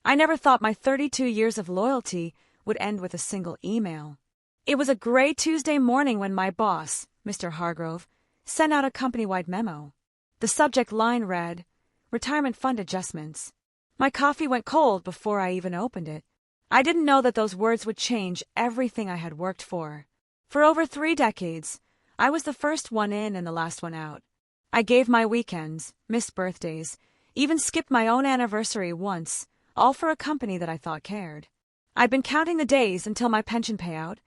I never thought my 32 years of loyalty would end with a single email. It was a gray Tuesday morning when my boss, Mr. Hargrove, sent out a company-wide memo. The subject line read, "Retirement Fund Adjustments." My coffee went cold before I even opened it. I didn't know that those words would change everything I had worked for. For over 3 decades, I was the first one in and the last one out. I gave my weekends, missed birthdays, even skipped my own anniversary once, all for a company that I thought cared. I'd been counting the days until my pension payout,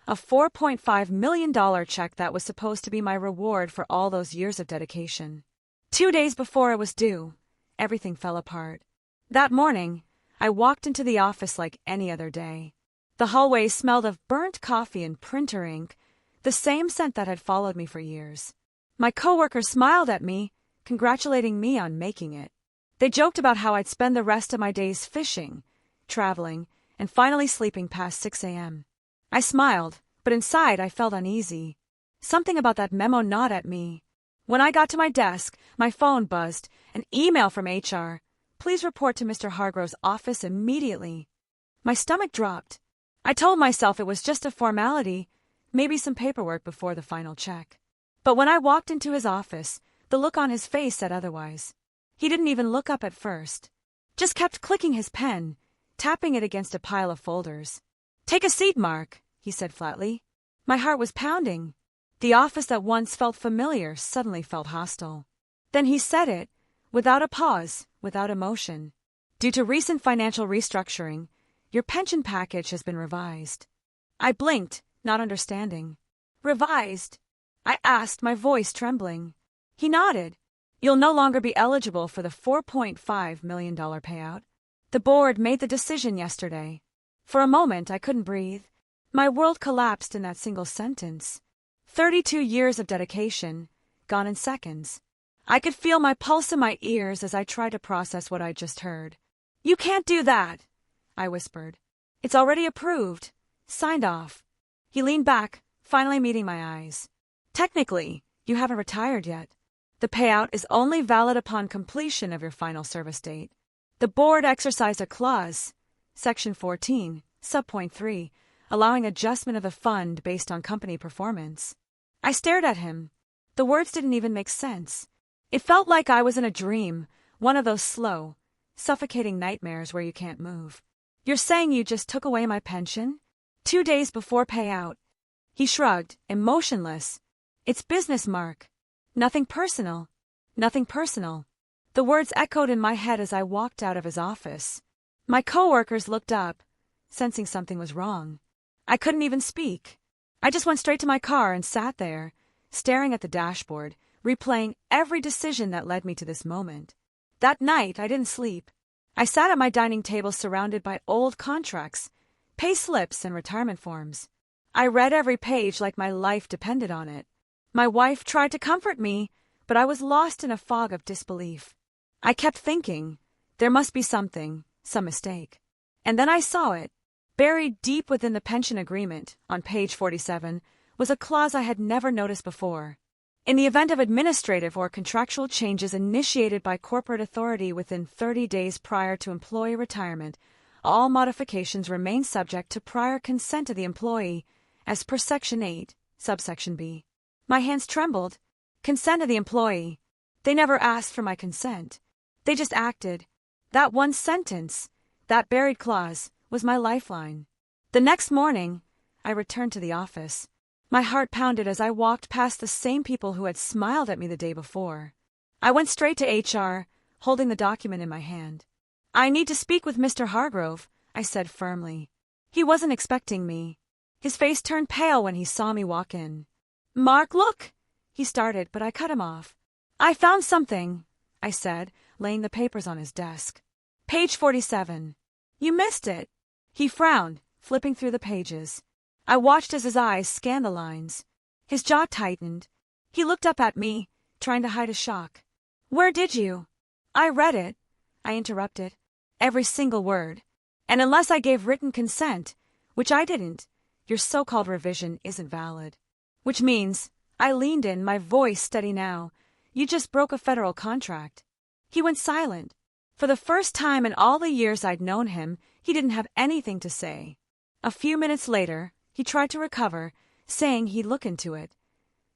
a $4.5 million check that was supposed to be my reward for all those years of dedication. 2 days before it was due, everything fell apart. That morning, I walked into the office like any other day. The hallway smelled of burnt coffee and printer ink, the same scent that had followed me for years. My coworkers smiled at me, congratulating me on making it. They joked about how I'd spend the rest of my days fishing, traveling, and finally sleeping past 6 a.m. I smiled, but inside I felt uneasy. Something about that memo gnawed at me. When I got to my desk, my phone buzzed, an email from HR. "Please report to Mr. Hargrove's office immediately." My stomach dropped. I told myself it was just a formality, maybe some paperwork before the final check. But when I walked into his office, the look on his face said otherwise. He didn't even look up at first. Just kept clicking his pen, tapping it against a pile of folders. "Take a seat, Mark," he said flatly. My heart was pounding. The office that once felt familiar suddenly felt hostile. Then he said it, without a pause, without emotion. "Due to recent financial restructuring, your pension package has been revised." I blinked, not understanding. "Revised?" I asked, my voice trembling. He nodded. "You'll no longer be eligible for the $4.5 million payout. The board made the decision yesterday." For a moment, I couldn't breathe. My world collapsed in that single sentence. 32 years of dedication, gone in seconds. I could feel my pulse in my ears as I tried to process what I'd just heard. "You can't do that," I whispered. "It's already approved. Signed off." He leaned back, finally meeting my eyes. "Technically, you haven't retired yet. The payout is only valid upon completion of your final service date. The board exercised a clause, Section 14, Subpoint 3, allowing adjustment of the fund based on company performance." I stared at him. The words didn't even make sense. It felt like I was in a dream, one of those slow, suffocating nightmares where you can't move. "You're saying you just took away my pension? 2 days before payout?" He shrugged, emotionless. "It's business, Mark. Nothing personal. Nothing personal." The words echoed in my head as I walked out of his office. My coworkers looked up, sensing something was wrong. I couldn't even speak. I just went straight to my car and sat there, staring at the dashboard, replaying every decision that led me to this moment. That night, I didn't sleep. I sat at my dining table surrounded by old contracts, pay slips, and retirement forms. I read every page like my life depended on it. My wife tried to comfort me, but I was lost in a fog of disbelief. I kept thinking, there must be something, some mistake. And then I saw it. Buried deep within the pension agreement, on page 47, was a clause I had never noticed before. In the event of administrative or contractual changes initiated by corporate authority within 30 days prior to employee retirement, all modifications remain subject to prior consent of the employee, as per Section 8, subsection B. My hands trembled. Consent of the employee. They never asked for my consent. They just acted. That one sentence, that buried clause, was my lifeline. The next morning, I returned to the office. My heart pounded as I walked past the same people who had smiled at me the day before. I went straight to HR, holding the document in my hand. "I need to speak with Mr. Hargrove," I said firmly. He wasn't expecting me. His face turned pale when he saw me walk in. "Mark, look!" he started, but I cut him off. "I found something," I said, laying the papers on his desk. "Page 47. You missed it." He frowned, flipping through the pages. I watched as his eyes scanned the lines. His jaw tightened. He looked up at me, trying to hide his shock. "Where did you?" "I read it," I interrupted. "Every single word. And unless I gave written consent, which I didn't, your so-called revision isn't valid. Which means," I leaned in, my voice steady now, "you just broke a federal contract." He went silent. For the first time in all the years I'd known him, he didn't have anything to say. A few minutes later, he tried to recover, saying he'd look into it.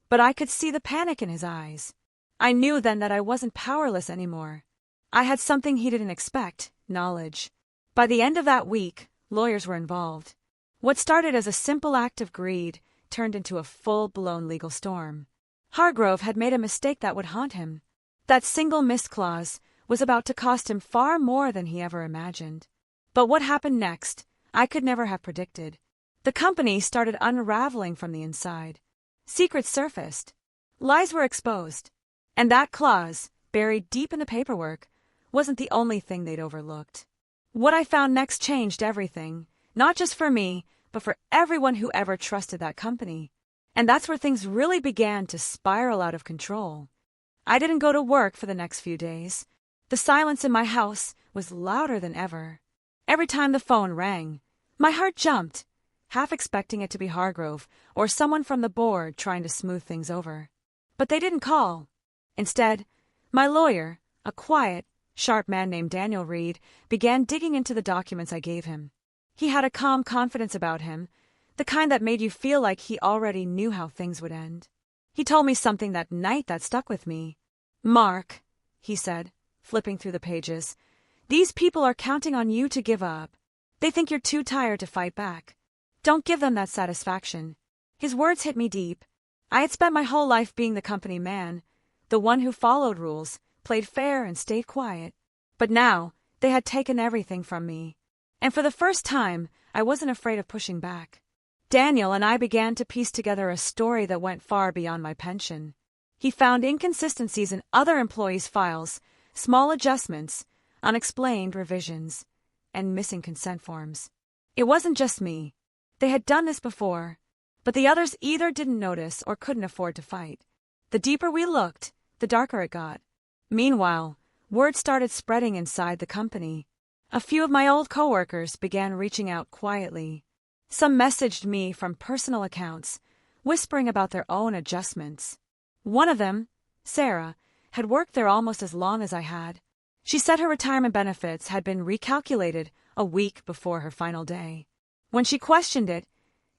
But I could see the panic in his eyes. I knew then that I wasn't powerless anymore. I had something he didn't expect, knowledge. By the end of that week, lawyers were involved. What started as a simple act of greed turned into a full-blown legal storm. Hargrove had made a mistake that would haunt him. That single missed clause was about to cost him far more than he ever imagined. But what happened next, I could never have predicted. The company started unraveling from the inside. Secrets surfaced. Lies were exposed. And that clause, buried deep in the paperwork, wasn't the only thing they'd overlooked. What I found next changed everything, not just for me, but for everyone who ever trusted that company. And that's where things really began to spiral out of control. I didn't go to work for the next few days. The silence in my house was louder than ever. Every time the phone rang, my heart jumped, half expecting it to be Hargrove or someone from the board trying to smooth things over. But they didn't call. Instead, my lawyer, a quiet, sharp man named Daniel Reed, began digging into the documents I gave him. He had a calm confidence about him, the kind that made you feel like he already knew how things would end. He told me something that night that stuck with me. "Mark," he said, flipping through the pages, "these people are counting on you to give up. They think you're too tired to fight back. Don't give them that satisfaction." His words hit me deep. I had spent my whole life being the company man, the one who followed rules, played fair, and stayed quiet. But now, they had taken everything from me. And for the first time, I wasn't afraid of pushing back. Daniel and I began to piece together a story that went far beyond my pension. He found inconsistencies in other employees' files, small adjustments, unexplained revisions, and missing consent forms. It wasn't just me. They had done this before, but the others either didn't notice or couldn't afford to fight. The deeper we looked, the darker it got. Meanwhile, word started spreading inside the company. A few of my old coworkers began reaching out quietly. Some messaged me from personal accounts, whispering about their own adjustments. One of them, Sarah, had worked there almost as long as I had. She said her retirement benefits had been recalculated a week before her final day. When she questioned it,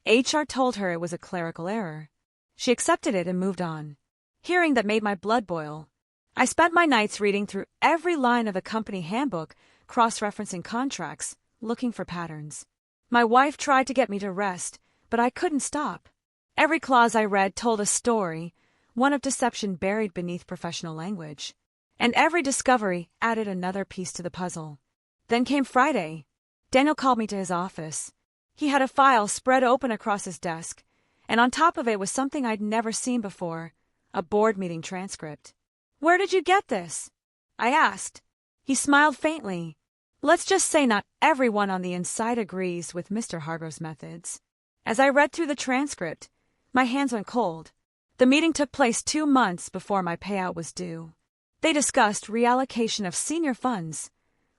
HR told her it was a clerical error. She accepted it and moved on. Hearing that made my blood boil. I spent my nights reading through every line of the company handbook, cross-referencing contracts, looking for patterns. My wife tried to get me to rest, but I couldn't stop. Every clause I read told a story, one of deception buried beneath professional language. And every discovery added another piece to the puzzle. Then came Friday. Daniel called me to his office. He had a file spread open across his desk, and on top of it was something I'd never seen before, a board meeting transcript. "Where did you get this?" I asked. He smiled faintly. Let's just say not everyone on the inside agrees with Mr. Hargrove's methods. As I read through the transcript, my hands went cold. The meeting took place 2 months before my payout was due. They discussed reallocation of senior funds,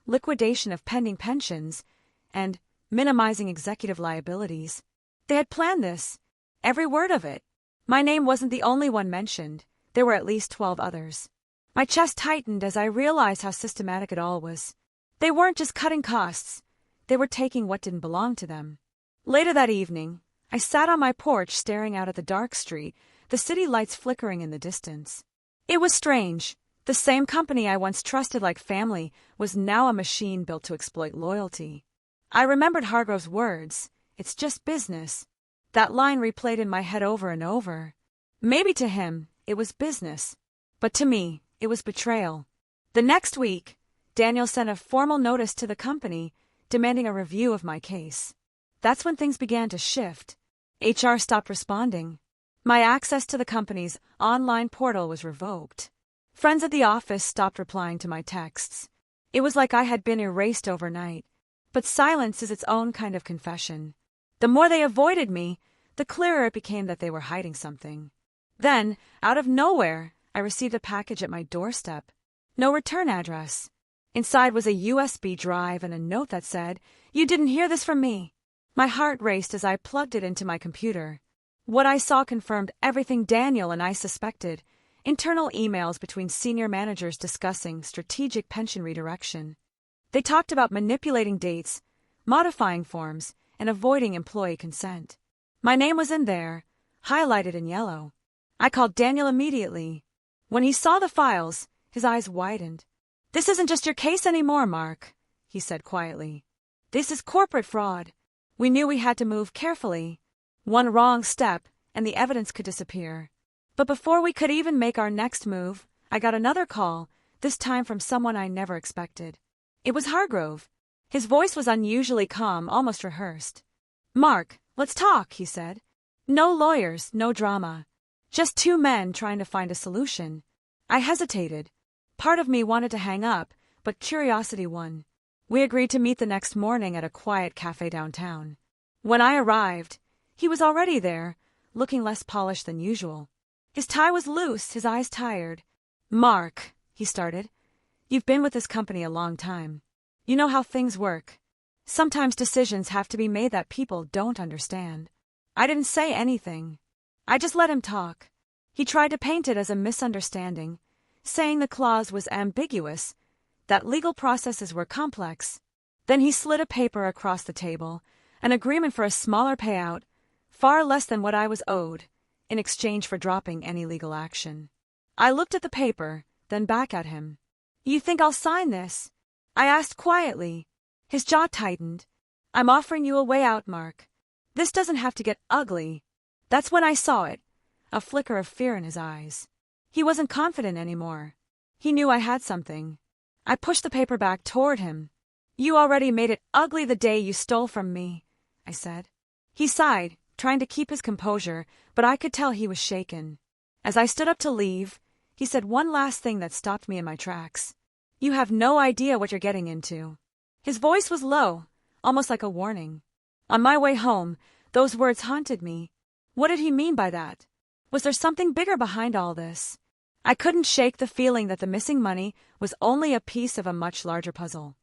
liquidation of pending pensions, and minimizing executive liabilities. They had planned this, every word of it. My name wasn't the only one mentioned. There were at least 12 others. My chest tightened as I realized how systematic it all was. They weren't just cutting costs. They were taking what didn't belong to them. Later that evening, I sat on my porch staring out at the dark street, the city lights flickering in the distance. It was strange. The same company I once trusted like family was now a machine built to exploit loyalty. I remembered Hargrove's words, "It's just business." That line replayed in my head over and over. Maybe to him, it was business. But to me, it was betrayal. The next week, Daniel sent a formal notice to the company, demanding a review of my case. That's when things began to shift. HR stopped responding. My access to the company's online portal was revoked. Friends at the office stopped replying to my texts. It was like I had been erased overnight. But silence is its own kind of confession. The more they avoided me, the clearer it became that they were hiding something. Then, out of nowhere, I received a package at my doorstep. No return address. Inside was a USB drive and a note that said, "You didn't hear this from me." My heart raced as I plugged it into my computer. What I saw confirmed everything Daniel and I suspected, internal emails between senior managers discussing strategic pension redirection. They talked about manipulating dates, modifying forms, and avoiding employee consent. My name was in there, highlighted in yellow. I called Daniel immediately. When he saw the files, his eyes widened. "This isn't just your case anymore, Mark," he said quietly. "This is corporate fraud. We knew we had to move carefully. One wrong step, and the evidence could disappear. But before we could even make our next move, I got another call, this time from someone I never expected. It was Hargrove. His voice was unusually calm, almost rehearsed. "Mark, let's talk," he said. "No lawyers, no drama. Just two men trying to find a solution." I hesitated. Part of me wanted to hang up, but curiosity won. We agreed to meet the next morning at a quiet cafe downtown. When I arrived, he was already there, looking less polished than usual. His tie was loose, his eyes tired. "Mark," he started, "you've been with this company a long time. You know how things work. Sometimes decisions have to be made that people don't understand." I didn't say anything. I just let him talk. He tried to paint it as a misunderstanding, saying the clause was ambiguous, that legal processes were complex. Then he slid a paper across the table, an agreement for a smaller payout, far less than what I was owed, in exchange for dropping any legal action. I looked at the paper, then back at him. "You think I'll sign this?" I asked quietly. His jaw tightened. "I'm offering you a way out, Mark. This doesn't have to get ugly." That's when I saw it, a flicker of fear in his eyes. He wasn't confident anymore. He knew I had something. I pushed the paper back toward him. "You already made it ugly the day you stole from me," I said. He sighed, trying to keep his composure, but I could tell he was shaken. As I stood up to leave, he said one last thing that stopped me in my tracks. "You have no idea what you're getting into." His voice was low, almost like a warning. On my way home, those words haunted me. What did he mean by that? Was there something bigger behind all this? I couldn't shake the feeling that the missing money was only a piece of a much larger puzzle.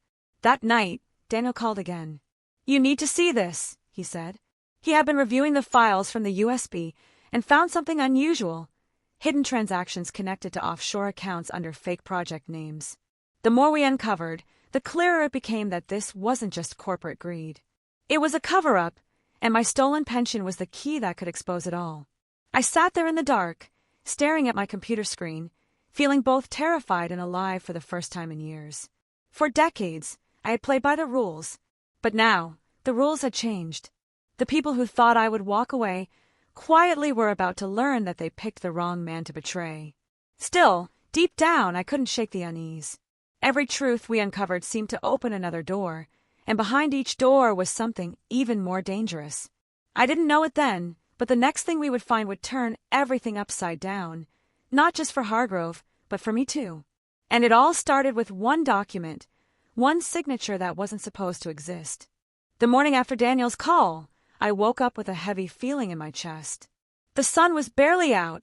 That night, Daniel called again. "You need to see this," he said. He had been reviewing the files from the USB and found something unusual: hidden transactions connected to offshore accounts under fake project names. The more we uncovered, the clearer it became that this wasn't just corporate greed. It was a cover-up, and my stolen pension was the key that could expose it all. I sat there in the dark, staring at my computer screen, feeling both terrified and alive for the first time in years. For decades, I had played by the rules, but now, the rules had changed. The people who thought I would walk away quietly were about to learn that they picked the wrong man to betray. Still, deep down, I couldn't shake the unease. Every truth we uncovered seemed to open another door, and behind each door was something even more dangerous. I didn't know it then, but the next thing we would find would turn everything upside down, not just for Hargrove, but for me too. And it all started with one document, one signature that wasn't supposed to exist. The morning after Daniel's call, I woke up with a heavy feeling in my chest. The sun was barely out,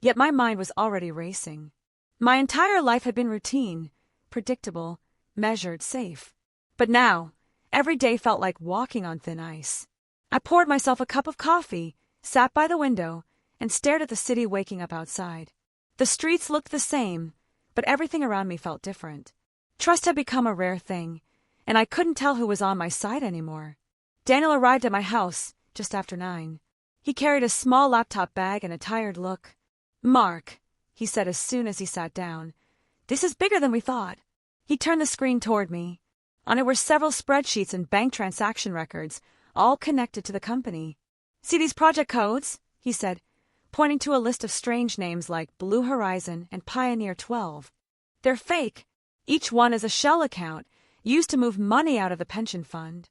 yet my mind was already racing. My entire life had been routine, predictable, measured, safe. But now, every day felt like walking on thin ice. I poured myself a cup of coffee, sat by the window, and stared at the city waking up outside. The streets looked the same, but everything around me felt different. Trust had become a rare thing, and I couldn't tell who was on my side anymore. Daniel arrived at my house just after 9. He carried a small laptop bag and a tired look. "Mark," he said as soon as he sat down, "this is bigger than we thought." He turned the screen toward me. On it were several spreadsheets and bank transaction records, all connected to the company. "See these project codes?" he said, pointing to a list of strange names like Blue Horizon and Pioneer 12. "They're fake. Each one is a shell account, used to move money out of the pension fund."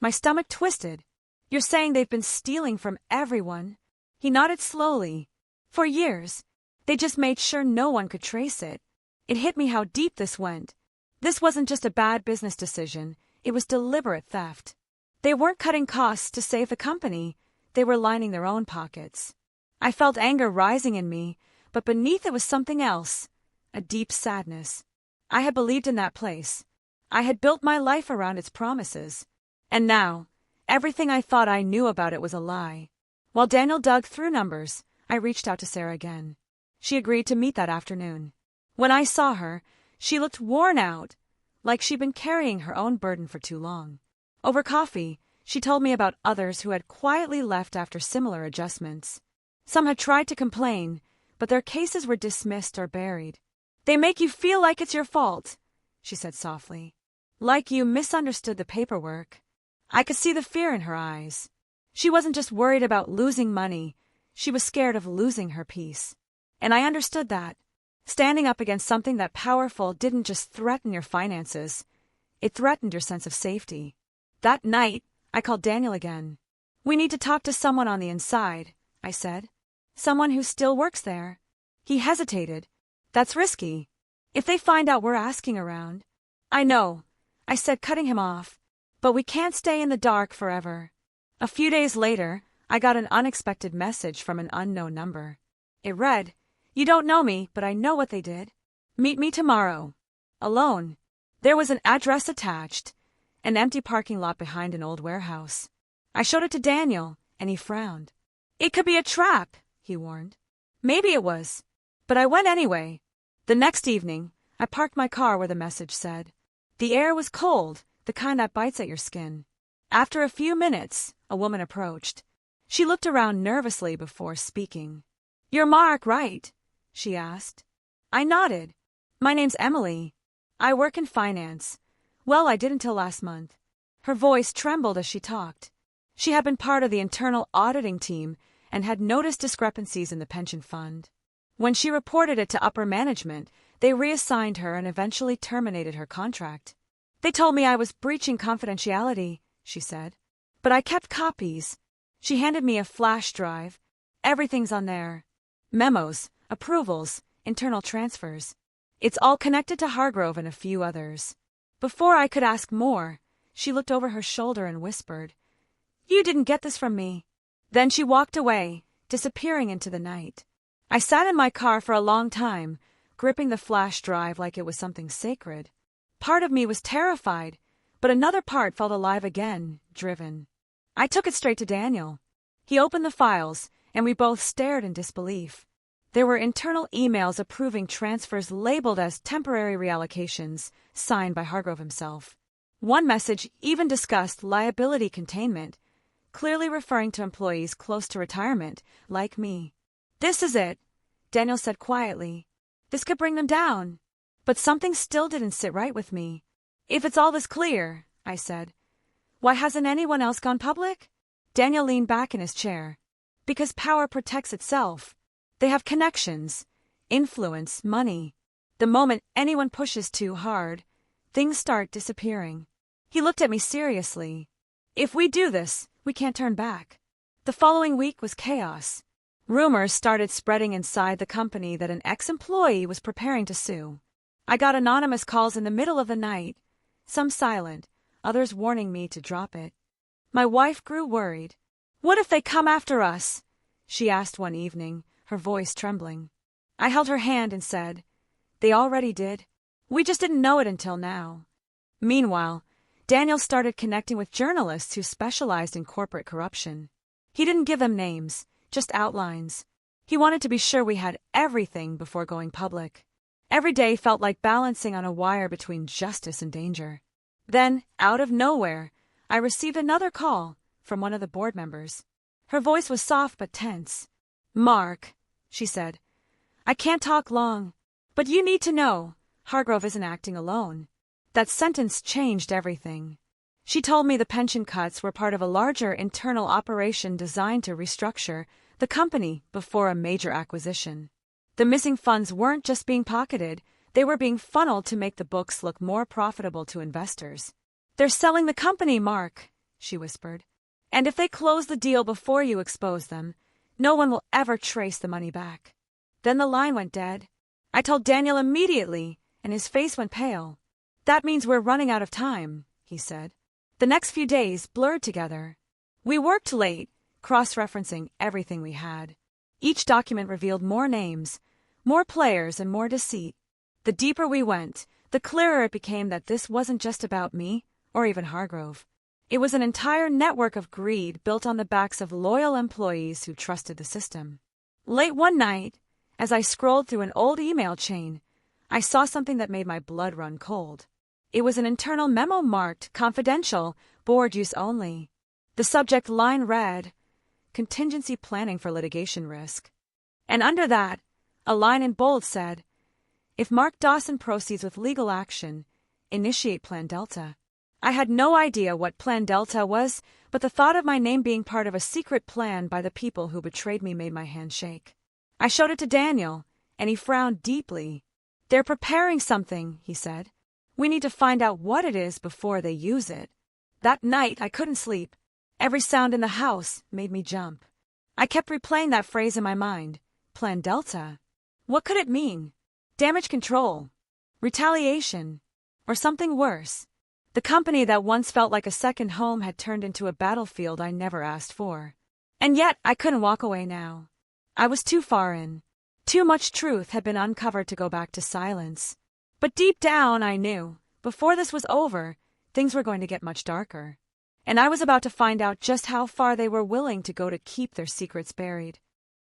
My stomach twisted. "You're saying they've been stealing from everyone?" He nodded slowly. "For years. They just made sure no one could trace it." It hit me how deep this went. This wasn't just a bad business decision, it was deliberate theft. They weren't cutting costs to save the company, they were lining their own pockets. I felt anger rising in me, but beneath it was something else, a deep sadness. I had believed in that place. I had built my life around its promises. And now, everything I thought I knew about it was a lie. While Daniel dug through numbers, I reached out to Sarah again. She agreed to meet that afternoon. When I saw her, she looked worn out, like she'd been carrying her own burden for too long. Over coffee, she told me about others who had quietly left after similar adjustments. Some had tried to complain, but their cases were dismissed or buried. "They make you feel like it's your fault," she said softly. "Like you misunderstood the paperwork." I could see the fear in her eyes. She wasn't just worried about losing money, she was scared of losing her peace. And I understood that. Standing up against something that powerful didn't just threaten your finances, it threatened your sense of safety. That night, I called Daniel again. "We need to talk to someone on the inside," I said. "Someone who still works there." He hesitated. "That's risky. If they find out we're asking around." "I know," I said, cutting him off. "But we can't stay in the dark forever." A few days later, I got an unexpected message from an unknown number. It read, "You don't know me, but I know what they did. Meet me tomorrow." Alone. There was an address attached, an empty parking lot behind an old warehouse. I showed it to Daniel, and he frowned. "It could be a trap," he warned. Maybe it was, but I went anyway. The next evening, I parked my car where the message said. The air was cold, the kind that bites at your skin. After a few minutes, a woman approached. She looked around nervously before speaking. "You're Mark, right?" she asked. I nodded. "My name's Emily. I work in finance. Well, I did until last month." Her voice trembled as she talked. She had been part of the internal auditing team and had noticed discrepancies in the pension fund. When she reported it to upper management, they reassigned her and eventually terminated her contract. "They told me I was breaching confidentiality," she said. "But I kept copies." She handed me a flash drive. "Everything's on there. Memos, approvals, internal transfers. It's all connected to Hargrove and a few others." Before I could ask more, she looked over her shoulder and whispered, "You didn't get this from me." Then she walked away, disappearing into the night. I sat in my car for a long time, gripping the flash drive like it was something sacred. Part of me was terrified, but another part felt alive again, driven. I took it straight to Daniel. He opened the files, and we both stared in disbelief. There were internal emails approving transfers labeled as temporary reallocations, signed by Hargrove himself. One message even discussed liability containment, clearly referring to employees close to retirement, like me. "This is it," Daniel said quietly. "This could bring them down." But something still didn't sit right with me. "If it's all this clear," I said, "why hasn't anyone else gone public?" Daniel leaned back in his chair. "Because power protects itself. They have connections, influence, money. The moment anyone pushes too hard, things start disappearing." He looked at me seriously. "If we do this, we can't turn back." The following week was chaos. Rumors started spreading inside the company that an ex-employee was preparing to sue. I got anonymous calls in the middle of the night, some silent, others warning me to drop it. My wife grew worried. "What if they come after us?" she asked one evening, her voice trembling. I held her hand and said, "They already did. We just didn't know it until now." Meanwhile, Daniel started connecting with journalists who specialized in corporate corruption. He didn't give them names, just outlines. He wanted to be sure we had everything before going public. Every day felt like balancing on a wire between justice and danger. Then, out of nowhere, I received another call from one of the board members. Her voice was soft but tense. "Mark," she said, "I can't talk long, but you need to know, Hargrove isn't acting alone." That sentence changed everything. She told me the pension cuts were part of a larger internal operation designed to restructure the company before a major acquisition. The missing funds weren't just being pocketed, they were being funneled to make the books look more profitable to investors. "They're selling the company, Mark," she whispered. "And if they close the deal before you expose them, no one will ever trace the money back." Then the line went dead. I told Daniel immediately, and his face went pale. "That means we're running out of time," he said. The next few days blurred together. We worked late, cross-referencing everything we had. Each document revealed more names, more players, and more deceit. The deeper we went, the clearer it became that this wasn't just about me, or even Hargrove. It was an entire network of greed built on the backs of loyal employees who trusted the system. Late one night, As I scrolled through an old email chain, I saw something that made my blood run cold. It was an internal memo marked confidential, board use only. The subject line read, contingency planning for litigation risk. And under that, a line in bold said, if Mark Dawson proceeds with legal action, initiate Plan Delta. I had no idea what Plan Delta was, but the thought of my name being part of a secret plan by the people who betrayed me made my hand shake. I showed it to Daniel, and he frowned deeply. They're preparing something, he said. We need to find out what it is before they use it. That night, I couldn't sleep. Every sound in the house made me jump. I kept replaying that phrase in my mind. Plan Delta. What could it mean? Damage control? Retaliation? Or something worse? The company that once felt like a second home had turned into a battlefield I never asked for. And yet, I couldn't walk away now. I was too far in. Too much truth had been uncovered to go back to silence. But deep down, I knew, before this was over, things were going to get much darker. And I was about to find out just how far they were willing to go to keep their secrets buried.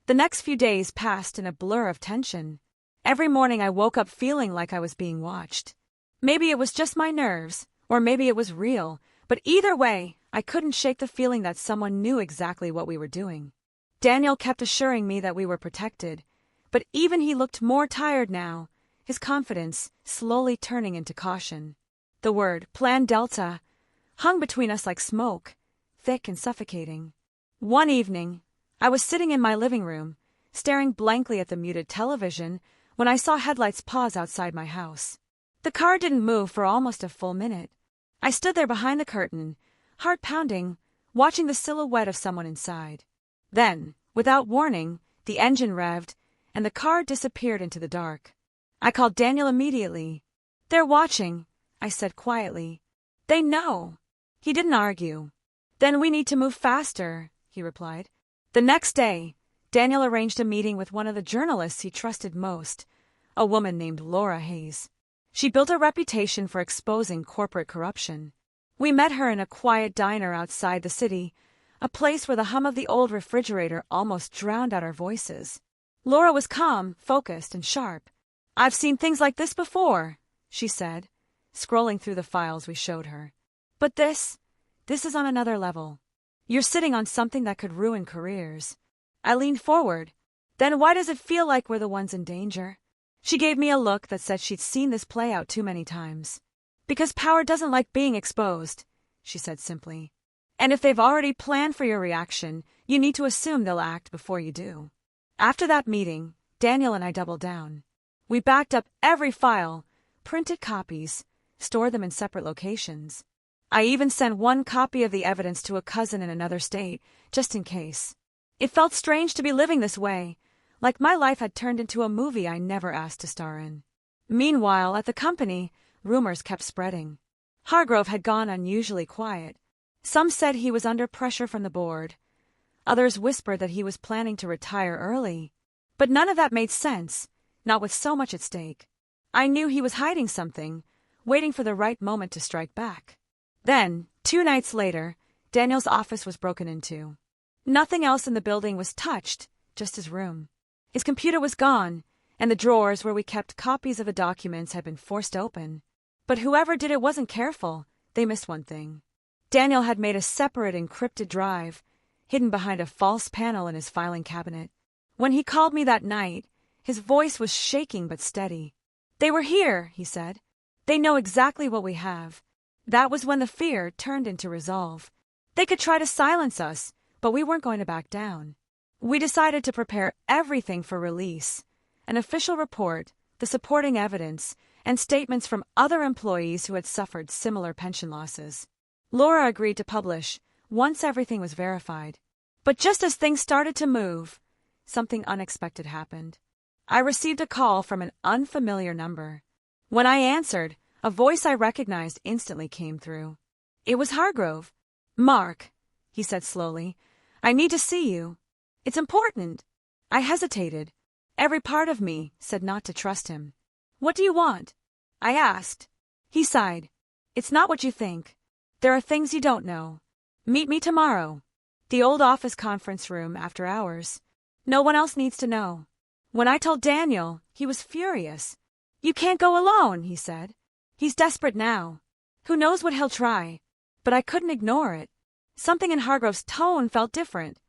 The next few days passed in a blur of tension. Every morning I woke up feeling like I was being watched. Maybe it was just my nerves, or maybe it was real, but either way, I couldn't shake the feeling that someone knew exactly what we were doing. Daniel kept assuring me that we were protected, but even he looked more tired now, his confidence slowly turning into caution. The word, Plan Delta, hung between us like smoke, thick and suffocating. One evening, I was sitting in my living room, staring blankly at the muted television, when I saw headlights pause outside my house. The car didn't move for almost a full minute. I stood there behind the curtain, heart pounding, watching the silhouette of someone inside. Then, without warning, the engine revved, and the car disappeared into the dark. I called Daniel immediately. They're watching, I said quietly. They know. He didn't argue. Then we need to move faster, he replied. The next day, Daniel arranged a meeting with one of the journalists he trusted most, a woman named Laura Hayes. She built a reputation for exposing corporate corruption. We met her in a quiet diner outside the city, a place where the hum of the old refrigerator almost drowned out our voices. Laura was calm, focused, and sharp. I've seen things like this before, she said, scrolling through the files we showed her. But this is on another level. You're sitting on something that could ruin careers. I leaned forward. Then why does it feel like we're the ones in danger? She gave me a look that said she'd seen this play out too many times. Because power doesn't like being exposed, she said simply. And if they've already planned for your reaction, you need to assume they'll act before you do. After that meeting, Daniel and I doubled down. We backed up every file, printed copies, stored them in separate locations. I even sent one copy of the evidence to a cousin in another state, just in case. It felt strange to be living this way, like my life had turned into a movie I never asked to star in. Meanwhile, at the company, rumors kept spreading. Hargrove had gone unusually quiet. Some said he was under pressure from the board. Others whispered that he was planning to retire early. But none of that made sense, not with so much at stake. I knew he was hiding something, waiting for the right moment to strike back. Then, 2 nights later, Daniel's office was broken into. Nothing else in the building was touched, just his room. His computer was gone, and the drawers where we kept copies of the documents had been forced open. But whoever did it wasn't careful. They missed one thing. Daniel had made a separate encrypted drive, hidden behind a false panel in his filing cabinet. When he called me that night, his voice was shaking but steady. They were here, he said. They know exactly what we have. That was when the fear turned into resolve. They could try to silence us, but we weren't going to back down. We decided to prepare everything for release. An official report, the supporting evidence, and statements from other employees who had suffered similar pension losses. Laura agreed to publish once everything was verified. But just as things started to move, something unexpected happened. I received a call from an unfamiliar number. When I answered, a voice I recognized instantly came through. It was Hargrove. Mark, he said slowly, I need to see you. It's important. I hesitated. Every part of me said not to trust him. What do you want? I asked. He sighed. It's not what you think. There are things you don't know. Meet me tomorrow. The old office conference room after hours. No one else needs to know. When I told Daniel, he was furious. "You can't go alone," he said. "He's desperate now. Who knows what he'll try?" But I couldn't ignore it. Something in Hargrove's tone felt different.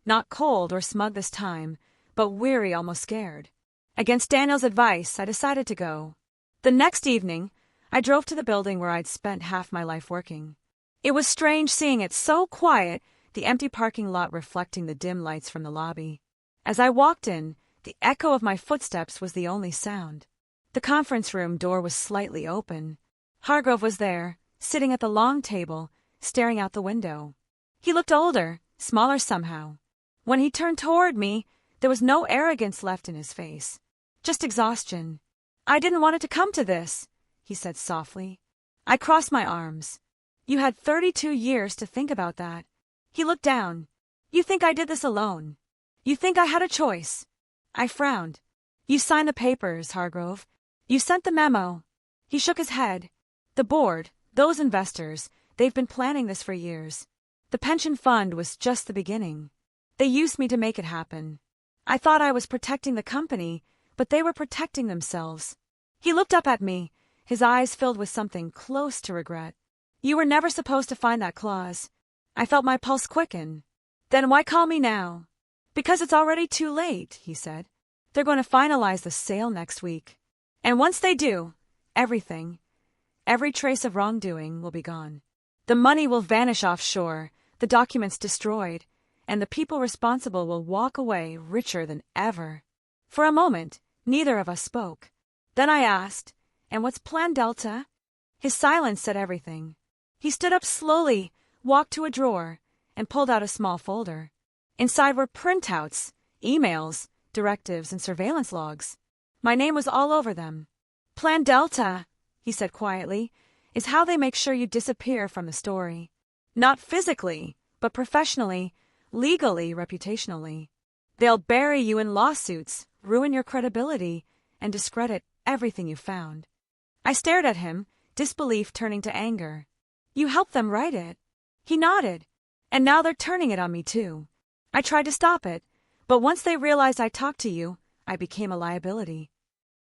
Not cold or smug this time, but weary, almost scared. Against Daniel's advice, I decided to go. The next evening, I drove to the building where I'd spent half my life working. It was strange seeing it so quiet, the empty parking lot reflecting the dim lights from the lobby. As I walked in, the echo of my footsteps was the only sound. The conference room door was slightly open. Hargrove was there, sitting at the long table, staring out the window. He looked older, smaller somehow. When he turned toward me, there was no arrogance left in his face, just exhaustion. "I didn't want it to come to this," he said softly. I crossed my arms. "You had 32 years to think about that." He looked down. "You think I did this alone? You think I had a choice?" I frowned. "You signed the papers, Hargrove. You sent the memo." He shook his head. "The board, those investors, they've been planning this for years. The pension fund was just the beginning. They used me to make it happen. I thought I was protecting the company, but they were protecting themselves." He looked up at me, his eyes filled with something close to regret. "You were never supposed to find that clause." I felt my pulse quicken. "Then why call me now?" "Because it's already too late," he said. "They're going to finalize the sale next week. And once they do, everything, every trace of wrongdoing will be gone. The money will vanish offshore, the documents destroyed, and the people responsible will walk away richer than ever." For a moment, neither of us spoke. Then I asked, "And what's Plan Delta?" His silence said everything. He stood up slowly, walked to a drawer, and pulled out a small folder. Inside were printouts, emails, directives, and surveillance logs. My name was all over them. "Plan Delta," he said quietly, "is how they make sure you disappear from the story. Not physically, but professionally, legally, reputationally. They'll bury you in lawsuits, ruin your credibility, and discredit everything you found." I stared at him, disbelief turning to anger. "You helped them write it." He nodded. "And now they're turning it on me too. I tried to stop it, but once they realized I talked to you, I became a liability."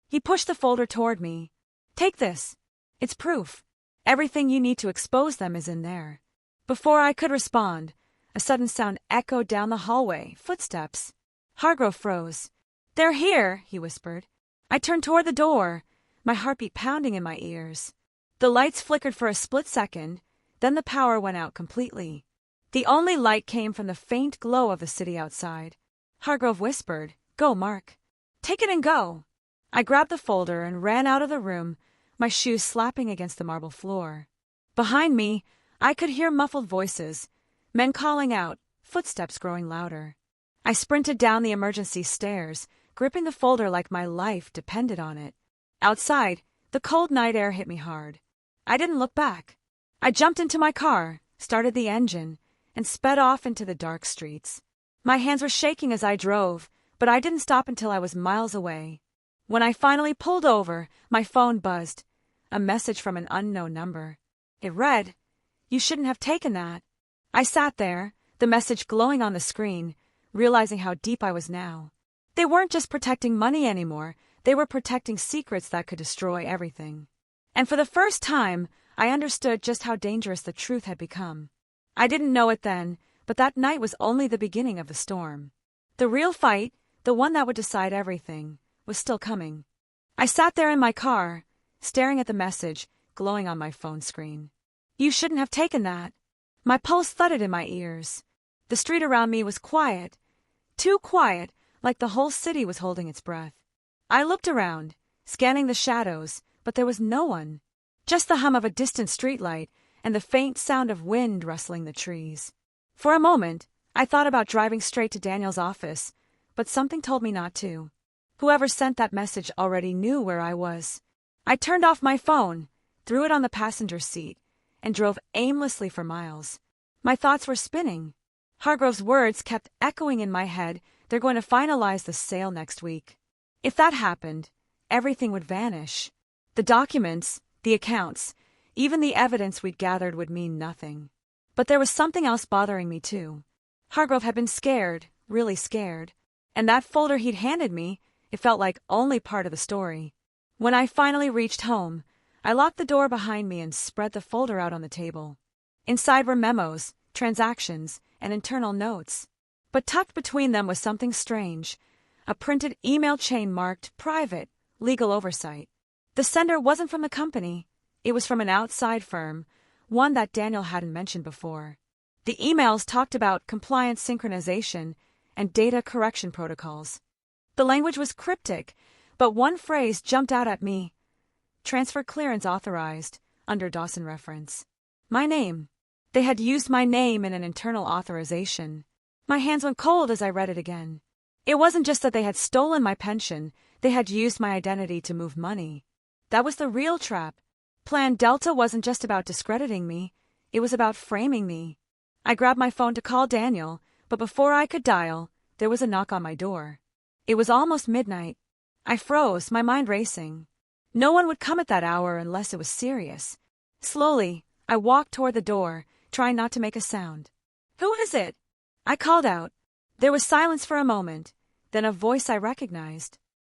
He pushed the folder toward me. "Take this. It's proof. Everything you need to expose them is in there." Before I could respond, a sudden sound echoed down the hallway, footsteps. Hargrove froze. "They're here," he whispered. I turned toward the door, my heartbeat pounding in my ears. The lights flickered for a split second, then the power went out completely. The only light came from the faint glow of the city outside. Hargrove whispered, "Go, Mark. Take it and go." I grabbed the folder and ran out of the room, my shoes slapping against the marble floor. Behind me, I could hear muffled voices, men calling out, footsteps growing louder. I sprinted down the emergency stairs, gripping the folder like my life depended on it. Outside, the cold night air hit me hard. I didn't look back. I jumped into my car, started the engine, and sped off into the dark streets. My hands were shaking as I drove, but I didn't stop until I was miles away. When I finally pulled over, my phone buzzed. A message from an unknown number. It read, "You shouldn't have taken that." I sat there, the message glowing on the screen, realizing how deep I was now. They weren't just protecting money anymore, they were protecting secrets that could destroy everything. And for the first time, I understood just how dangerous the truth had become. I didn't know it then, but that night was only the beginning of the storm. The real fight, the one that would decide everything, was still coming. I sat there in my car, staring at the message glowing on my phone screen. "You shouldn't have taken that." My pulse thudded in my ears. The street around me was quiet, too quiet, like the whole city was holding its breath. I looked around, scanning the shadows, but there was no one. Just the hum of a distant streetlight and the faint sound of wind rustling the trees. For a moment, I thought about driving straight to Daniel's office, but something told me not to. Whoever sent that message already knew where I was. I turned off my phone, threw it on the passenger seat, and drove aimlessly for miles. My thoughts were spinning. Hargrove's words kept echoing in my head. They're going to finalize the sale next week. If that happened, everything would vanish. The documents, the accounts, even the evidence we'd gathered would mean nothing. But there was something else bothering me too. Hargrove had been scared, really scared. And that folder he'd handed me, it felt like only part of the story. When I finally reached home, I locked the door behind me and spread the folder out on the table. Inside were memos, transactions, and internal notes. But tucked between them was something strange, a printed email chain marked private, legal oversight. The sender wasn't from the company. It was from an outside firm, one that Daniel hadn't mentioned before. The emails talked about compliance synchronization and data correction protocols. The language was cryptic, but one phrase jumped out at me. Transfer clearance authorized, under Dawson reference. My name. They had used my name in an internal authorization. My hands went cold as I read it again. It wasn't just that they had stolen my pension, they had used my identity to move money. That was the real trap. Plan Delta wasn't just about discrediting me, it was about framing me. I grabbed my phone to call Daniel, but before I could dial, there was a knock on my door. It was almost midnight. I froze, my mind racing. No one would come at that hour unless it was serious. Slowly, I walked toward the door, trying not to make a sound. "Who is it?" I called out. There was silence for a moment, then a voice I recognized.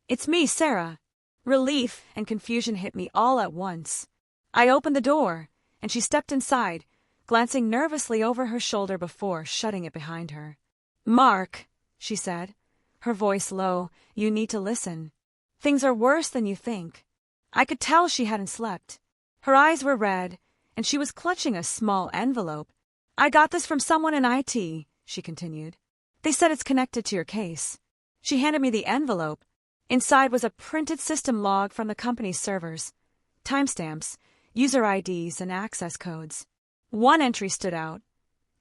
"It's me, Sarah." Relief and confusion hit me all at once. I opened the door, and she stepped inside, glancing nervously over her shoulder before shutting it behind her. "Mark," she said, her voice low, "you need to listen. Things are worse than you think." I could tell she hadn't slept. Her eyes were red, and she was clutching a small envelope. "I got this from someone in IT," she continued. "They said it's connected to your case." She handed me the envelope. Inside was a printed system log from the company's servers. Timestamps, user IDs, and access codes. One entry stood out.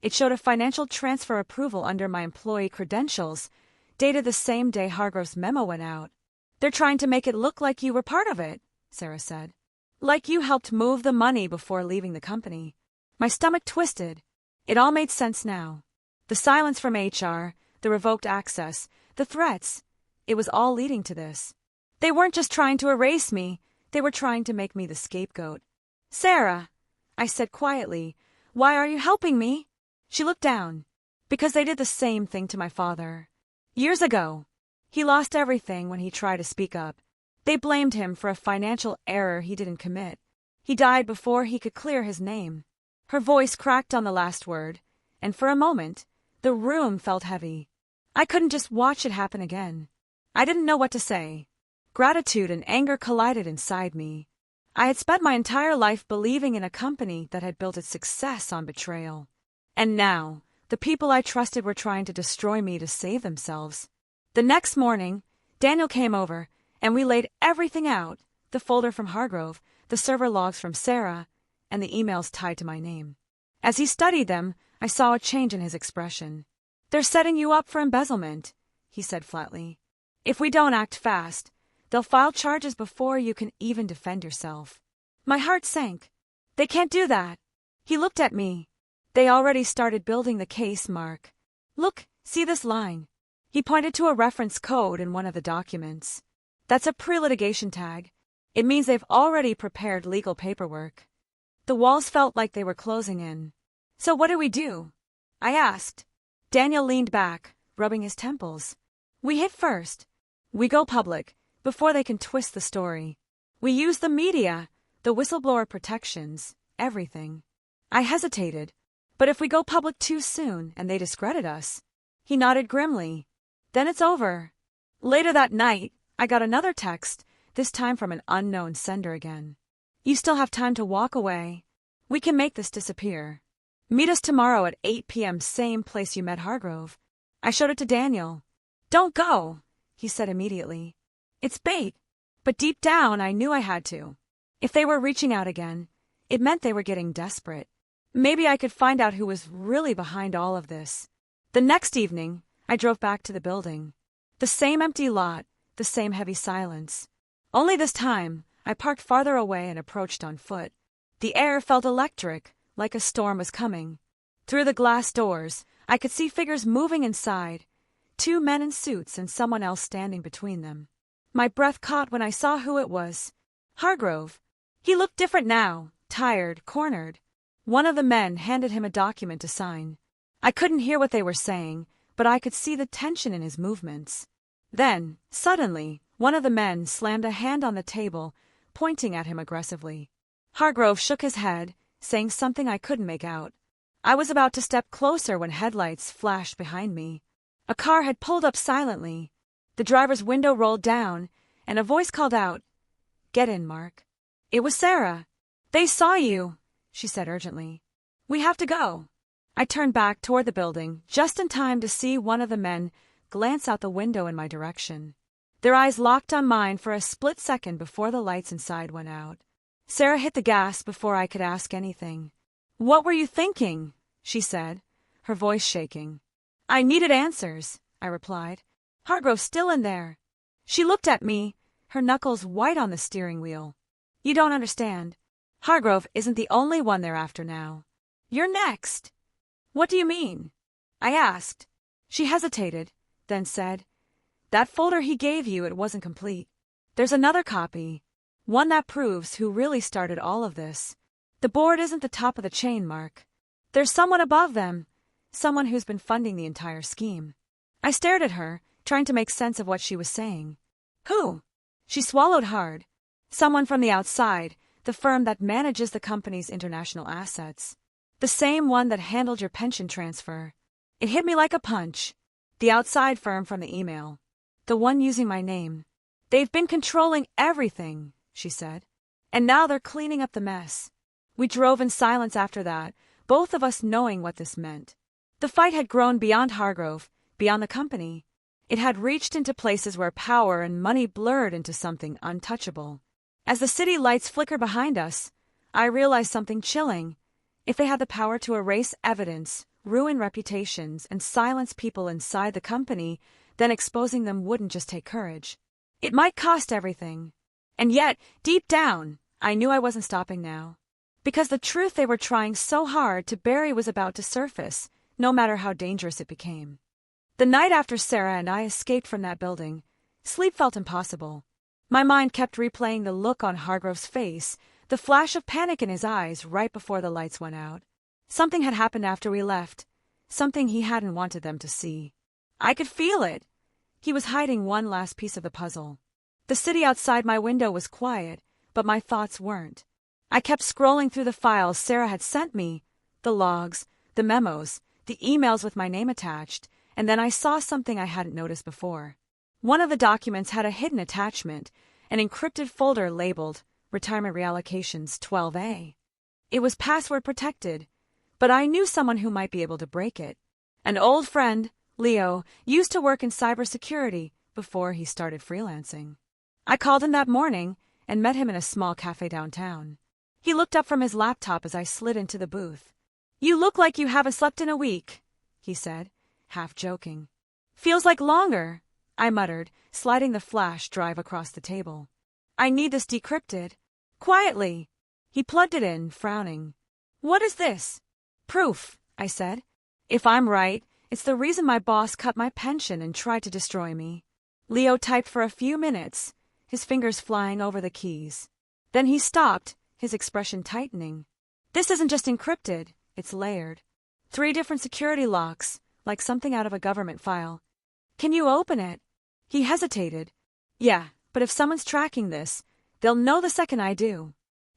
It showed a financial transfer approval under my employee credentials, dated the same day Hargrove's memo went out. "They're trying to make it look like you were part of it," Sarah said. "Like you helped move the money before leaving the company." My stomach twisted. It all made sense now. The silence from HR, the revoked access, the threats. It was all leading to this. They weren't just trying to erase me, they were trying to make me the scapegoat. "Sarah," I said quietly, "why are you helping me?" She looked down. "Because they did the same thing to my father. Years ago. He lost everything when he tried to speak up. They blamed him for a financial error he didn't commit. He died before he could clear his name." Her voice cracked on the last word, and for a moment, the room felt heavy. I couldn't just watch it happen again. I didn't know what to say. Gratitude and anger collided inside me. I had spent my entire life believing in a company that had built its success on betrayal. And now, the people I trusted were trying to destroy me to save themselves. The next morning, Daniel came over, and we laid everything out, the folder from Hargrove, the server logs from Sarah, and the emails tied to my name. As he studied them, I saw a change in his expression. "They're setting you up for embezzlement," he said flatly. "If we don't act fast, they'll file charges before you can even defend yourself." My heart sank. "They can't do that." He looked at me. "They already started building the case, Mark. Look, see this line?" He pointed to a reference code in one of the documents. "That's a pre-litigation tag. It means they've already prepared legal paperwork." The walls felt like they were closing in. "So what do we do?" I asked. Daniel leaned back, rubbing his temples. "We hit first. We go public, before they can twist the story. We use the media, the whistleblower protections, everything." I hesitated. "But if we go public too soon and they discredit us?" He nodded grimly. "Then it's over." Later that night, I got another text, this time from an unknown sender again. "You still have time to walk away. We can make this disappear. Meet us tomorrow at 8 p.m. same place you met Hargrove." I showed it to Daniel. "Don't go," he said immediately. "It's bait." But deep down, I knew I had to. If they were reaching out again, it meant they were getting desperate. Maybe I could find out who was really behind all of this. The next evening, I drove back to the building. The same empty lot, the same heavy silence. Only this time, I parked farther away and approached on foot. The air felt electric, like a storm was coming. Through the glass doors, I could see figures moving inside, 2 men in suits and someone else standing between them. My breath caught when I saw who it was. Hargrove. He looked different now, tired, cornered. One of the men handed him a document to sign. I couldn't hear what they were saying, but I could see the tension in his movements. Then, suddenly, one of the men slammed a hand on the table, pointing at him aggressively. Hargrove shook his head, saying something I couldn't make out. I was about to step closer when headlights flashed behind me. A car had pulled up silently. The driver's window rolled down, and a voice called out, "Get in, Mark." It was Sarah. "They saw you," she said urgently. "We have to go." I turned back toward the building, just in time to see one of the men glance out the window in my direction. Their eyes locked on mine for a split second before the lights inside went out. Sarah hit the gas before I could ask anything. "What were you thinking?" she said, her voice shaking. "I needed answers," I replied. "Hargrove's still in there." She looked at me, her knuckles white on the steering wheel. "You don't understand. Hargrove isn't the only one they're after now. You're next." "What do you mean?" I asked. She hesitated, then said, "That folder he gave you, it wasn't complete. There's another copy, one that proves who really started all of this. The board isn't the top of the chain, Mark. There's someone above them, someone who's been funding the entire scheme." I stared at her, trying to make sense of what she was saying. "Who?" She swallowed hard. "Someone from the outside, the firm that manages the company's international assets. The same one that handled your pension transfer." It hit me like a punch. The outside firm from the email. The one using my name. "They've been controlling everything," she said. "And now they're cleaning up the mess." We drove in silence after that, both of us knowing what this meant. The fight had grown beyond Hargrove, beyond the company. It had reached into places where power and money blurred into something untouchable. As the city lights flickered behind us, I realized something chilling. If they had the power to erase evidence, ruin reputations, and silence people inside the company, then exposing them wouldn't just take courage. It might cost everything. And yet, deep down, I knew I wasn't stopping now. Because the truth they were trying so hard to bury was about to surface, no matter how dangerous it became. The night after Sarah and I escaped from that building, sleep felt impossible. My mind kept replaying the look on Hargrove's face, the flash of panic in his eyes right before the lights went out. Something had happened after we left, something he hadn't wanted them to see. I could feel it. He was hiding one last piece of the puzzle. The city outside my window was quiet, but my thoughts weren't. I kept scrolling through the files Sarah had sent me, the logs, the memos, the emails with my name attached, and then I saw something I hadn't noticed before. One of the documents had a hidden attachment, an encrypted folder labeled Retirement Reallocations 12A. It was password protected, but I knew someone who might be able to break it. An old friend, Leo, used to work in cybersecurity before he started freelancing. I called him that morning and met him in a small cafe downtown. He looked up from his laptop as I slid into the booth. "You look like you haven't slept in a week," he said, half joking. "Feels like longer," I muttered, sliding the flash drive across the table. "I need this decrypted." "Quietly." He plugged it in, frowning. "What is this?" "Proof," I said. "If I'm right, it's the reason my boss cut my pension and tried to destroy me." Leo typed for a few minutes, his fingers flying over the keys. Then he stopped, his expression tightening. "This isn't just encrypted, it's layered. 3 different security locks, like something out of a government file. Can you open it?" He hesitated. "Yeah, but if someone's tracking this, they'll know the second I do."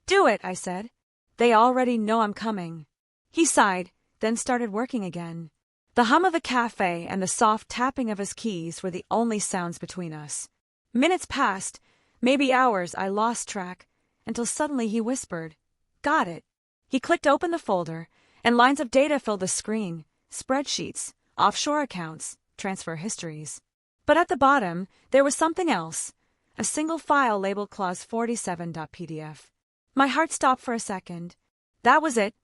"Do it," I said. "They already know I'm coming." He sighed, then started working again. The hum of the cafe and the soft tapping of his keys were the only sounds between us. Minutes passed, maybe hours, I lost track, until suddenly he whispered, "Got it." He clicked open the folder, and lines of data filled the screen, spreadsheets, offshore accounts, transfer histories. But at the bottom, there was something else, a single file labeled clause 47.pdf. My heart stopped for a second. That was it.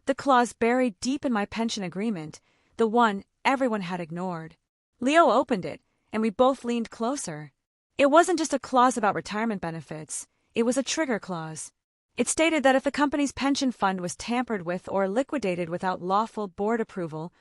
The clause buried deep in my pension agreement, the one everyone had ignored. Leo opened it, and we both leaned closer. It wasn't just a clause about retirement benefits. It was a trigger clause. It stated that if the company's pension fund was tampered with or liquidated without lawful board approval,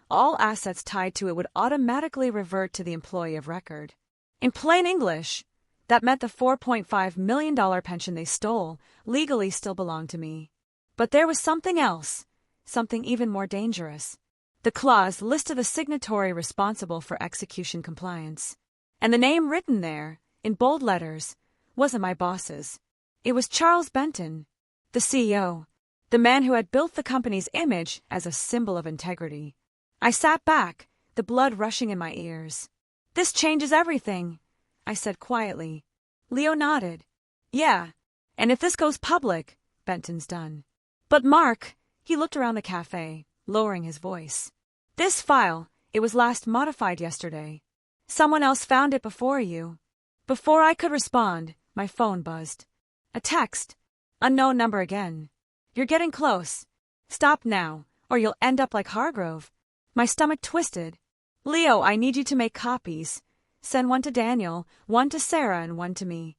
all assets tied to it would automatically revert to the employee of record. In plain English, that meant the $4.5 million pension they stole legally still belonged to me. But there was something else, something even more dangerous. The clause listed the signatory responsible for execution compliance. And the name written there, in bold letters, wasn't my boss's. It was Charles Benton, the CEO, the man who had built the company's image as a symbol of integrity. I sat back, the blood rushing in my ears. "This changes everything," I said quietly. Leo nodded. "Yeah, and if this goes public, Benton's done." "But Mark," he looked around the cafe, lowering his voice. "This file, it was last modified yesterday. Someone else found it before you." Before I could respond, my phone buzzed. A text. Unknown number again. "You're getting close. Stop now, or you'll end up like Hargrove." My stomach twisted. "Leo, I need you to make copies. Send one to Daniel, one to Sarah, and one to me."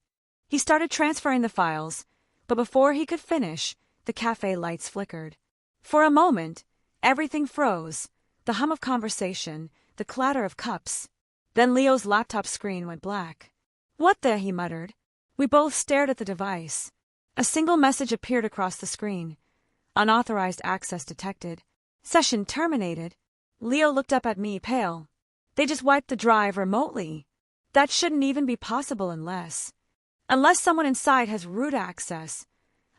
He started transferring the files, but before he could finish, the cafe lights flickered. For a moment, everything froze, the hum of conversation, the clatter of cups. Then Leo's laptop screen went black. "What the?" he muttered. We both stared at the device. A single message appeared across the screen. "Unauthorized access detected. Session terminated." Leo looked up at me, pale. "They just wiped the drive remotely. That shouldn't even be possible unless someone inside has root access."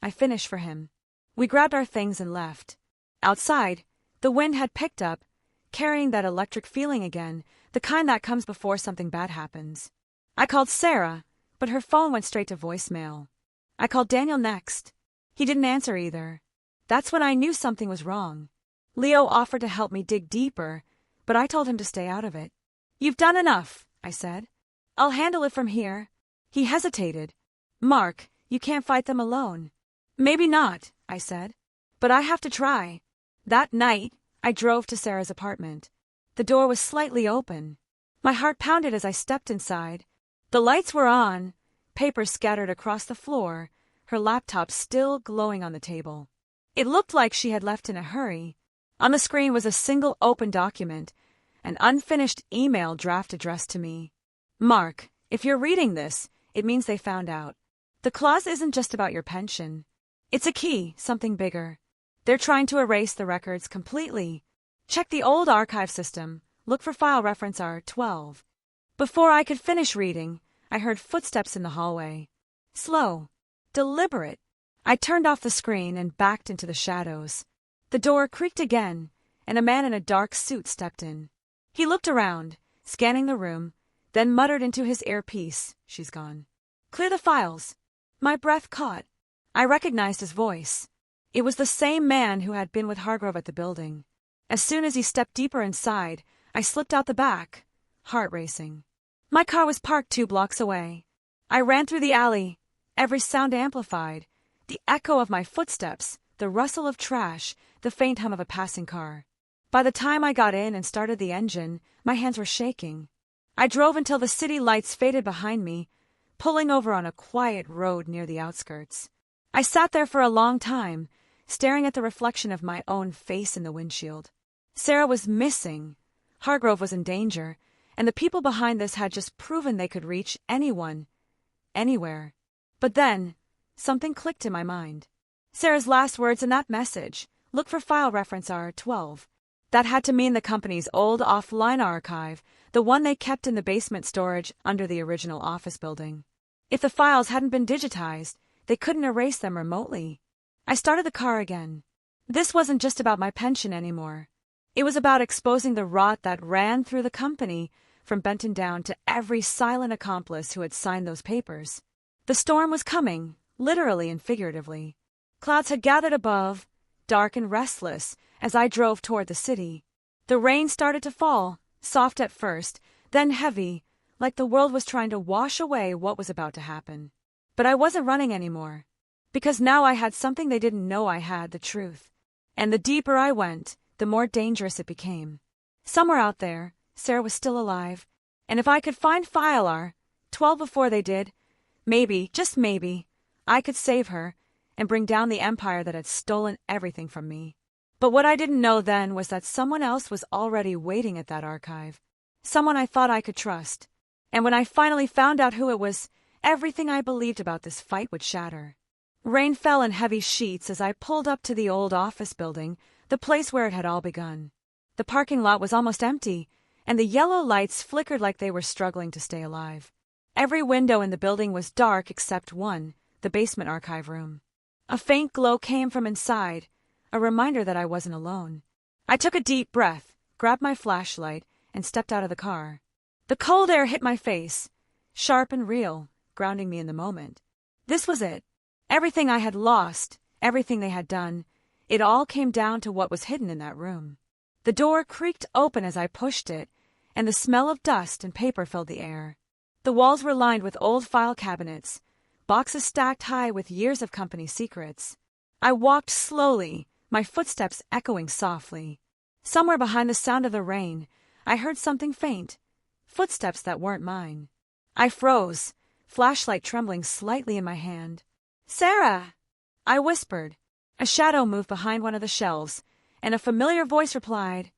I finished for him. We grabbed our things and left. Outside, the wind had picked up, carrying that electric feeling again, the kind that comes before something bad happens. I called Sarah, but her phone went straight to voicemail. I called Daniel next. He didn't answer either. That's when I knew something was wrong. Leo offered to help me dig deeper, but I told him to stay out of it. "You've done enough," I said. "I'll handle it from here." He hesitated. "Mark, you can't fight them alone." "Maybe not," I said, "but I have to try." That night, I drove to Sarah's apartment. The door was slightly open. My heart pounded as I stepped inside. The lights were on, papers scattered across the floor, her laptop still glowing on the table. It looked like she had left in a hurry. On the screen was a single open document, an unfinished email draft addressed to me. "Mark, if you're reading this, it means they found out. The clause isn't just about your pension. It's a key, something bigger. They're trying to erase the records completely. Check the old archive system. Look for file reference R12. Before I could finish reading, I heard footsteps in the hallway. Slow, deliberate. I turned off the screen and backed into the shadows. The door creaked again, and a man in a dark suit stepped in. He looked around, scanning the room, then muttered into his earpiece, "She's gone. Clear the files." My breath caught. I recognized his voice. It was the same man who had been with Hargrove at the building. As soon as he stepped deeper inside, I slipped out the back, heart racing. My car was parked 2 blocks away. I ran through the alley, every sound amplified, the echo of my footsteps, the rustle of trash, the faint hum of a passing car. By the time I got in and started the engine, my hands were shaking. I drove until the city lights faded behind me, pulling over on a quiet road near the outskirts. I sat there for a long time, staring at the reflection of my own face in the windshield. Sarah was missing, Hargrove was in danger, and the people behind this had just proven they could reach anyone, anywhere. But then, something clicked in my mind. Sarah's last words in that message, "Look for file reference R12. That had to mean the company's old offline archive, the one they kept in the basement storage under the original office building. If the files hadn't been digitized, they couldn't erase them remotely. I started the car again. This wasn't just about my pension anymore. It was about exposing the rot that ran through the company, from Benton down to every silent accomplice who had signed those papers. The storm was coming, literally and figuratively. Clouds had gathered above, dark and restless, as I drove toward the city. The rain started to fall, soft at first, then heavy, like the world was trying to wash away what was about to happen. But I wasn't running anymore, because now I had something they didn't know I had, the truth. And the deeper I went, the more dangerous it became. Somewhere out there, Sarah was still alive, and if I could find file R12 before they did, maybe, just maybe, I could save her and bring down the empire that had stolen everything from me. But what I didn't know then was that someone else was already waiting at that archive. Someone I thought I could trust. And when I finally found out who it was, everything I believed about this fight would shatter. Rain fell in heavy sheets as I pulled up to the old office building, the place where it had all begun. The parking lot was almost empty, and the yellow lights flickered like they were struggling to stay alive. Every window in the building was dark except one, the basement archive room. A faint glow came from inside, a reminder that I wasn't alone. I took a deep breath, grabbed my flashlight, and stepped out of the car. The cold air hit my face, sharp and real, grounding me in the moment. This was it. Everything I had lost, everything they had done, it all came down to what was hidden in that room. The door creaked open as I pushed it, and the smell of dust and paper filled the air. The walls were lined with old file cabinets, boxes stacked high with years of company secrets. I walked slowly, my footsteps echoing softly. Somewhere behind the sound of the rain, I heard something faint, footsteps that weren't mine. I froze, flashlight trembling slightly in my hand. "Sarah!" I whispered. A shadow moved behind one of the shelves, and a familiar voice replied,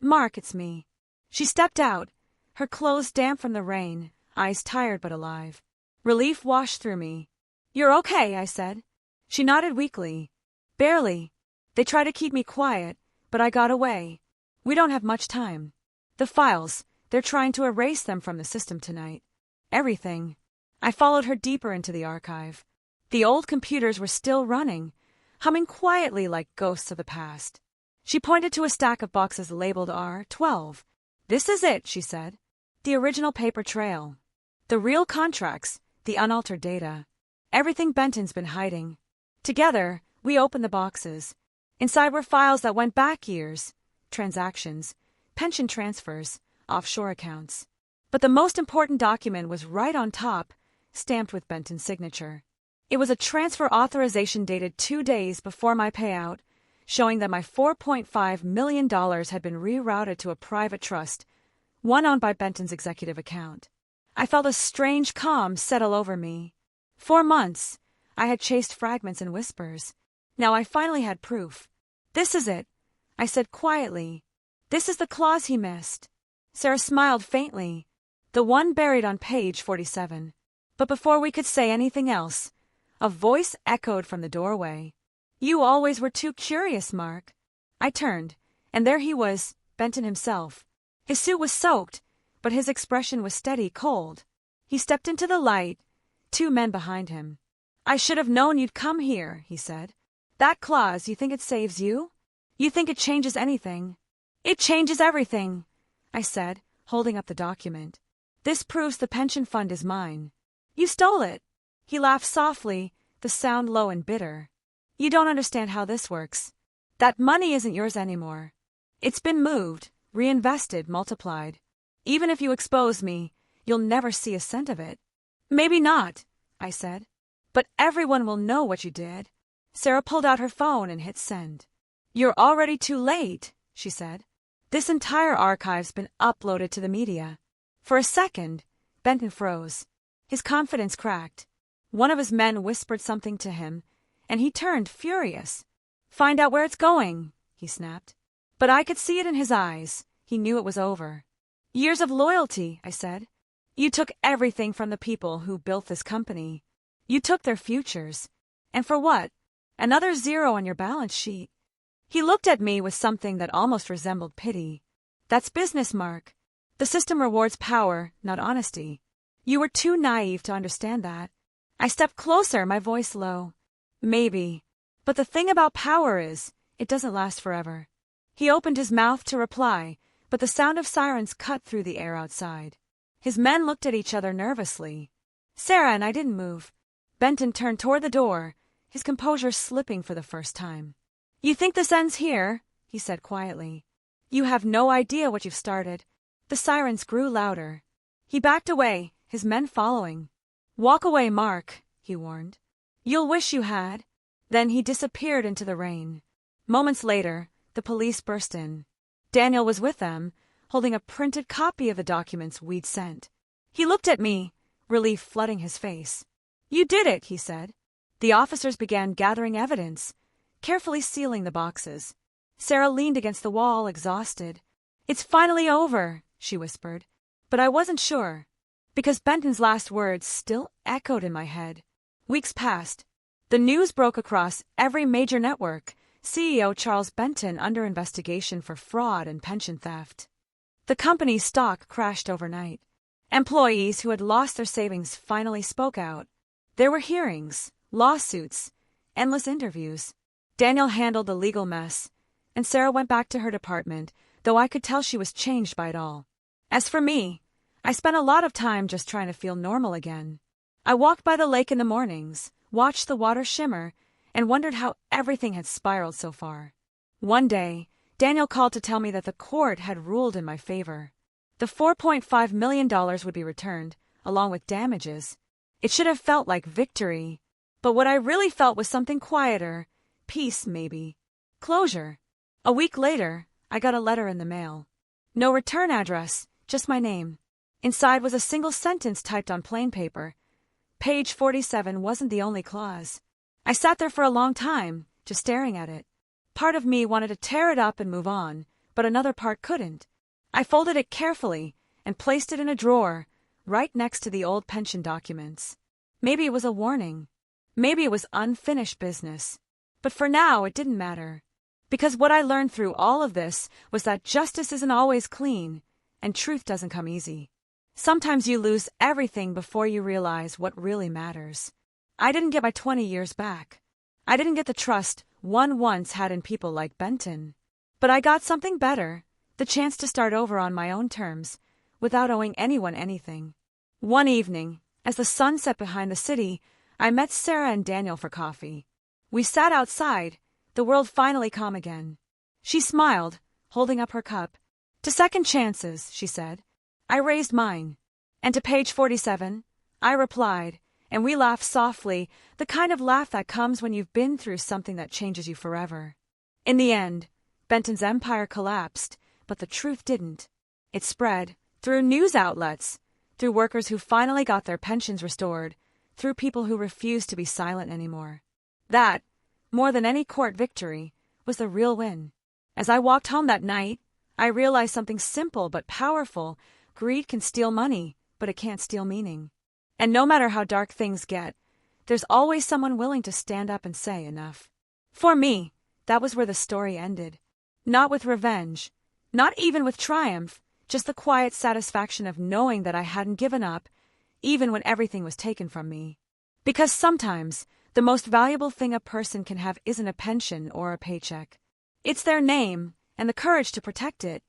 "Mark, it's me." She stepped out, her clothes damp from the rain, eyes tired but alive. Relief washed through me. "You're okay," I said. She nodded weakly. "Barely. They try to keep me quiet, but I got away. We don't have much time. The files, they're trying to erase them from the system tonight. Everything." I followed her deeper into the archive. The old computers were still running, humming quietly like ghosts of the past. She pointed to a stack of boxes labeled R12. "This is it," she said. "The original paper trail. The real contracts, the unaltered data. Everything Benton's been hiding." Together, we opened the boxes. Inside were files that went back years, transactions, pension transfers, offshore accounts. But the most important document was right on top, stamped with Benton's signature. It was a transfer authorization dated 2 days before my payout, showing that my $4.5 million had been rerouted to a private trust, one owned by Benton's executive account. I felt a strange calm settle over me. For months, I had chased fragments and whispers. Now I finally had proof. "This is it," I said quietly. "This is the clause he missed." Sarah smiled faintly. "The one buried on page 47. But before we could say anything else, a voice echoed from the doorway. "You always were too curious, Mark." I turned, and there he was, Benton himself. His suit was soaked, but his expression was steady, cold. He stepped into the light, 2 men behind him. "I should have known you'd come here," he said. "That clause, you think it saves you? You think it changes anything?" "It changes everything," I said, holding up the document. "This proves the pension fund is mine." "You stole it." He laughed softly, the sound low and bitter. "You don't understand how this works. That money isn't yours anymore. It's been moved, reinvested, multiplied. Even if you expose me, you'll never see a cent of it." "Maybe not," I said. "But everyone will know what you did." Sarah pulled out her phone and hit send. "You're already too late," she said. "This entire archive's been uploaded to the media." For a second, Benton froze. His confidence cracked. One of his men whispered something to him, and he turned furious. "Find out where it's going," he snapped. But I could see it in his eyes. He knew it was over. "Years of loyalty," I said. "You took everything from the people who built this company. You took their futures. And for what? Another zero on your balance sheet." He looked at me with something that almost resembled pity. "That's business, Mark. The system rewards power, not honesty. You were too naive to understand that." I stepped closer, my voice low. "Maybe. But the thing about power is, it doesn't last forever." He opened his mouth to reply, but the sound of sirens cut through the air outside. His men looked at each other nervously. Sarah and I didn't move. Benton turned toward the door, his composure slipping for the first time. "You think this ends here?" he said quietly. "You have no idea what you've started." The sirens grew louder. He backed away, his men following. "Walk away, Mark," he warned. "You'll wish you had." Then he disappeared into the rain. Moments later, the police burst in. Daniel was with them, holding a printed copy of the documents we'd sent. He looked at me, relief flooding his face. "You did it," he said. The officers began gathering evidence, carefully sealing the boxes. Sarah leaned against the wall, exhausted. "It's finally over," she whispered. But I wasn't sure, because Benton's last words still echoed in my head. Weeks passed. The news broke across every major network. CEO Charles Benton under investigation for fraud and pension theft. The company's stock crashed overnight. Employees who had lost their savings finally spoke out. There were hearings, lawsuits, endless interviews. Daniel handled the legal mess, and Sarah went back to her department, though I could tell she was changed by it all. As for me, I spent a lot of time just trying to feel normal again. I walked by the lake in the mornings, watched the water shimmer, and wondered how everything had spiraled so far. One day, Daniel called to tell me that the court had ruled in my favor. The $4.5 million would be returned, along with damages. It should have felt like victory, but what I really felt was something quieter. Peace, maybe. Closure. A week later, I got a letter in the mail. No return address, just my name. Inside was a single sentence typed on plain paper. Page 47 wasn't the only clause. I sat there for a long time, just staring at it. Part of me wanted to tear it up and move on, but another part couldn't. I folded it carefully and placed it in a drawer, right next to the old pension documents. Maybe it was a warning. Maybe it was unfinished business. But for now, it didn't matter. Because what I learned through all of this was that justice isn't always clean, and truth doesn't come easy. Sometimes you lose everything before you realize what really matters. I didn't get my 20 years back. I didn't get the trust one once had in people like Benton. But I got something better, the chance to start over on my own terms, without owing anyone anything. One evening, as the sun set behind the city, I met Sarah and Daniel for coffee. We sat outside, the world finally calm again. She smiled, holding up her cup. "To second chances," she said. I raised mine. "And to page 47, I replied, and we laughed softly, the kind of laugh that comes when you've been through something that changes you forever. In the end, Benton's empire collapsed, but the truth didn't. It spread, through news outlets, through workers who finally got their pensions restored, through people who refused to be silent anymore. That, more than any court victory, was the real win. As I walked home that night, I realized something simple but powerful. Greed can steal money, but it can't steal meaning. And no matter how dark things get, there's always someone willing to stand up and say enough. For me, that was where the story ended. Not with revenge, not even with triumph, just the quiet satisfaction of knowing that I hadn't given up, even when everything was taken from me. Because sometimes, the most valuable thing a person can have isn't a pension or a paycheck. It's their name and the courage to protect it.